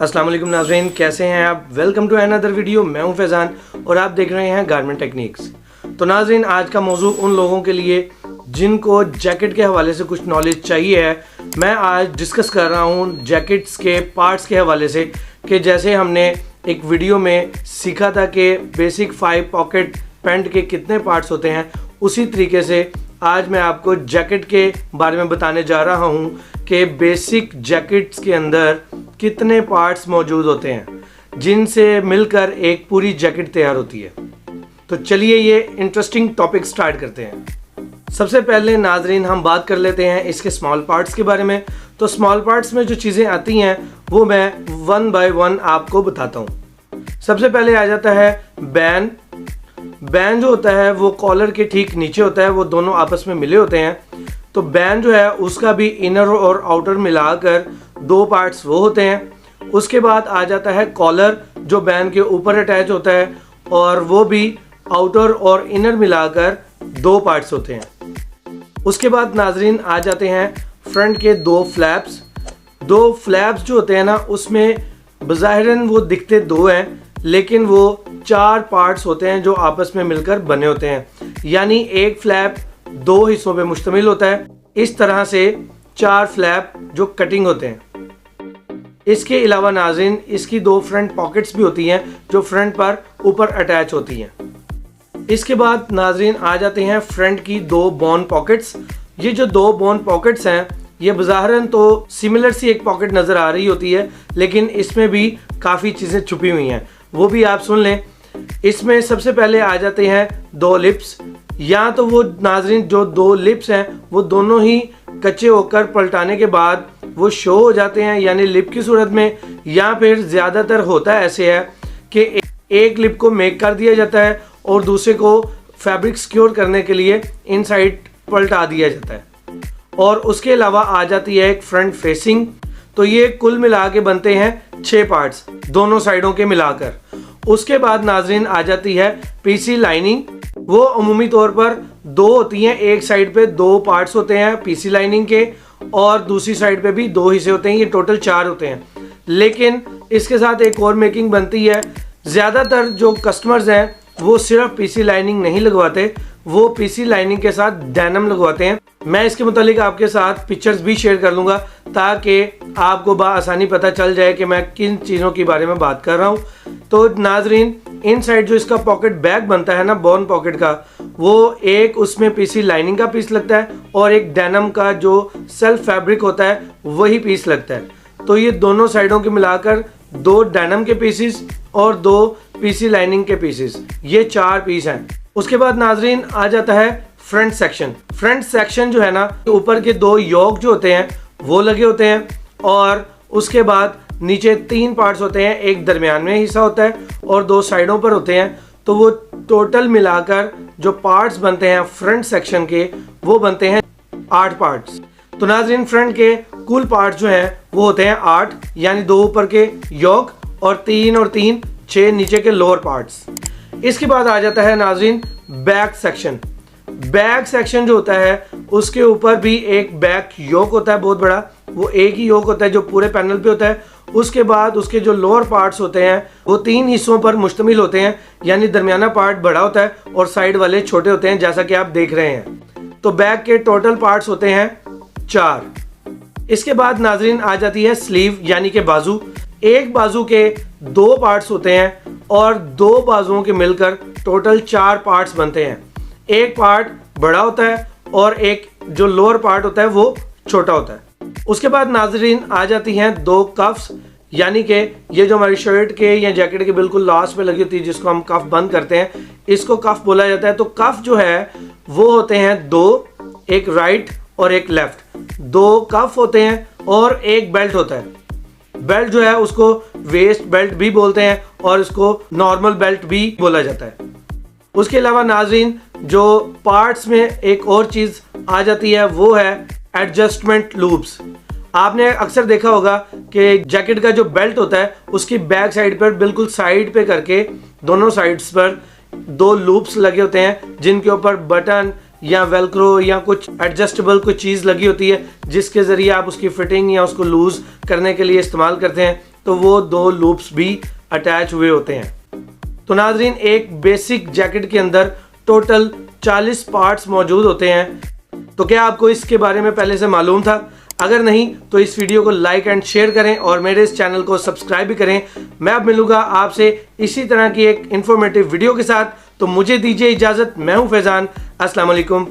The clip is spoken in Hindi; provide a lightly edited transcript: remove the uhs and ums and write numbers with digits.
अस्सलाम वालेकुम नाज़रीन, कैसे हैं आप। Welcome to another video. मैं हूं फैज़ान और आप देख रहे हैं गारमेंट टेक्निक्स। तो नाज़रीन, आज का मौजू उन लोगों के लिए जिनको जैकेट के हवाले से कुछ नॉलेज चाहिए है। मैं आज डिस्कस कर रहा हूं जैकेट्स के पार्ट्स के हवाले से कि जैसे हमने एक वीडियो में सीखा था कि बेसिक 5 पॉकेट पैंट के कितने पार्ट्स होते हैं, उसी तरीके से आज मैं आपको जैकेट के बारे में बताने जा रहा हूं कि बेसिक जैकेट्स के अंदर कितने पार्ट्स मौजूद होते हैं जिनसे मिलकर एक पूरी जैकेट तैयार होती है। तो चलिए ये इंटरेस्टिंग टॉपिक स्टार्ट करते हैं। सबसे पहले नाजरीन हम बात कर लेते हैं इसके स्मॉल पार्ट्स के बारे में। तो स्मॉल पार्ट्स में जो चीज़ें आती हैं वो मैं 1 बाय 1 आपको बताता हूँ। सबसे पहले आ जाता है बैन। बैन जो होता है वो कॉलर के ठीक नीचे होता है, वो दोनों आपस में मिले होते हैं। तो बैन जो है उसका भी इनर और आउटर मिलाकर 2 पार्ट्स वो होते हैं। उसके बाद आ जाता है कॉलर जो बैन के ऊपर अटैच होता है और वो भी आउटर और इनर मिलाकर 2 पार्ट्स होते हैं। उसके बाद नाजरीन आ जाते हैं फ्रंट के 2 फ्लैप्स। 2 फ्लैप्स जो होते हैं ना, उसमें बज़ाहिरन वो दिखते 2 हैं लेकिन वो 4 पार्ट्स होते हैं जो आपस में मिलकर बने होते हैं। यानी एक फ्लैप 2 हिस्सों पे मुश्तमिल होता है। इस तरह से 4 फ्लैप जो कटिंग होते हैं। इसके अलावा नाज़रीन इसकी 2 फ्रंट पॉकेट्स भी होती हैं जो फ्रंट पर ऊपर अटैच होती हैं। इसके बाद नाज़रीन आ जाते हैं फ्रंट की 2 बोन पॉकेट्स। ये जो 2 बोन पॉकेट्स हैं ये बज़ाहिरन तो सिमिलर सी एक पॉकेट नज़र आ रही होती है, लेकिन इसमें भी काफ़ी चीज़ें छुपी हुई हैं, वो भी आप सुन लें। इसमें सबसे पहले आ जाते हैं 2 लिप्स। या तो वो नाजरीन जो 2 लिप्स हैं वो दोनों ही कच्चे होकर पलटाने के बाद वो शो हो जाते हैं, यानी लिप की सूरत में। या फिर ज़्यादातर होता है ऐसे है कि एक लिप को मेक कर दिया जाता है और दूसरे को फैब्रिक सिक्योर करने के लिए इनसाइड पलटा दिया जाता है। और उसके अलावा आ जाती है एक फ्रंट फेसिंग। तो ये कुल मिला के बनते हैं 6 पार्ट्स दोनों साइडों के मिलाकर। उसके बाद नाजरीन आ जाती है पीसी लाइनिंग। वो अमूमी तौर पर 2 होती हैं। एक साइड पे 2 पार्ट्स होते हैं पीसी लाइनिंग के और दूसरी साइड पे भी 2 हिस्से होते हैं। ये टोटल 4 होते हैं, लेकिन इसके साथ एक और मेकिंग बनती है। ज़्यादातर जो कस्टमर्स हैं वो सिर्फ पीसी लाइनिंग नहीं लगवाते, वो पीसी लाइनिंग के साथ डेनिम लगवाते हैं। मैं इसके मुतालिक आपके साथ पिक्चर्स भी शेयर कर लूँगा ताकि आपको आसानी पता चल जाए कि मैं किन चीज़ों के बारे में बात कर रहा हूँ। तो नाजरीन इन साइड जो इसका पॉकेट बैग बनता है ना, बोन पॉकेट का, वो एक उसमें पीसी लाइनिंग का पीस लगता है और एक डेनिम का जो सेल्फ फैब्रिक होता है वही पीस लगता है। तो ये दोनों साइडों के मिलाकर 2 डेनिम के पीसेस और 2 पीसी लाइनिंग के पीसेस, ये 4 पीस हैं। उसके बाद नाजरीन आ जाता है फ्रंट सेक्शन। फ्रंट सेक्शन जो है ना, ऊपर के 2 योक जो होते हैं वो लगे होते हैं और उसके बाद नीचे 3 पार्ट्स होते हैं। एक दरमियान में हिस्सा होता है और 2 साइडों पर होते हैं। तो वो टोटल मिलाकर जो पार्ट्स बनते हैं फ्रंट सेक्शन के वो बनते हैं 8 पार्ट्स। तो नाज़रीन फ्रंट के कुल पार्ट्स जो हैं वो होते हैं 8, यानी 2 ऊपर के योक और 3 6 नीचे के लोअर पार्ट्स। इसके बाद आ जाता है नाज़रीन बैक सेक्शन। बैक सेक्शन जो होता है उसके ऊपर भी एक बैक योक होता है बहुत बड़ा, वो एक ही योक होता है जो पूरे पैनल पे होता है। उसके बाद उसके जो लोअर पार्ट्स होते हैं वो 3 हिस्सों पर मुश्तमिल होते हैं, यानी दरमियाना पार्ट बड़ा होता है और साइड वाले छोटे होते हैं, जैसा कि आप देख रहे हैं। तो बैक के टोटल पार्ट्स होते हैं 4। इसके बाद नाजरीन आ जाती है स्लीव, यानी कि बाजू। एक बाजू के 2 पार्ट्स होते हैं और 2 बाजुओं के मिलकर टोटल 4 पार्ट्स बनते हैं। एक पार्ट बड़ा होता है और एक जो लोअर पार्ट होता है वो छोटा होता है। उसके बाद नाजरीन आ जाती हैं 2 कफ्स, यानी कि ये जो हमारी शर्ट के या जैकेट के बिल्कुल लास्ट पे लगी होती है जिसको हम कफ बंद करते हैं, इसको कफ बोला जाता है। तो कफ जो है वो होते हैं 2, एक राइट और एक लेफ्ट। 2 कफ होते हैं और एक बेल्ट होता है। बेल्ट जो है उसको वेस्ट बेल्ट भी बोलते हैं और इसको नॉर्मल बेल्ट भी बोला जाता है। उसके अलावा नाजरीन जो पार्ट्स में एक और चीज़ आ जाती है वो है एडजस्टमेंट लूप्स। आपने अक्सर देखा होगा कि जैकेट का जो बेल्ट होता है उसकी बैक साइड पर बिल्कुल साइड पे करके दोनों साइड्स पर 2 लूप्स लगे होते हैं जिनके ऊपर बटन या वेलक्रो या कुछ एडजस्टेबल कोई चीज़ लगी होती है जिसके ज़रिए आप उसकी फिटिंग या उसको लूज़ करने के लिए इस्तेमाल करते हैं। तो वो 2 लूप्स भी अटैच हुए होते हैं। तो नाजरीन, एक बेसिक जैकेट के अंदर टोटल 40 पार्ट्स मौजूद होते हैं। तो क्या आपको इसके बारे में पहले से मालूम था? अगर नहीं तो इस वीडियो को लाइक एंड शेयर करें और मेरे इस चैनल को सब्सक्राइब भी करें। मैं अब मिलूंगा आपसे इसी तरह की एक इंफॉर्मेटिव वीडियो के साथ। तो मुझे दीजिए इजाजत। मैं हूं फैजान। अस्सलाम वालेकुम।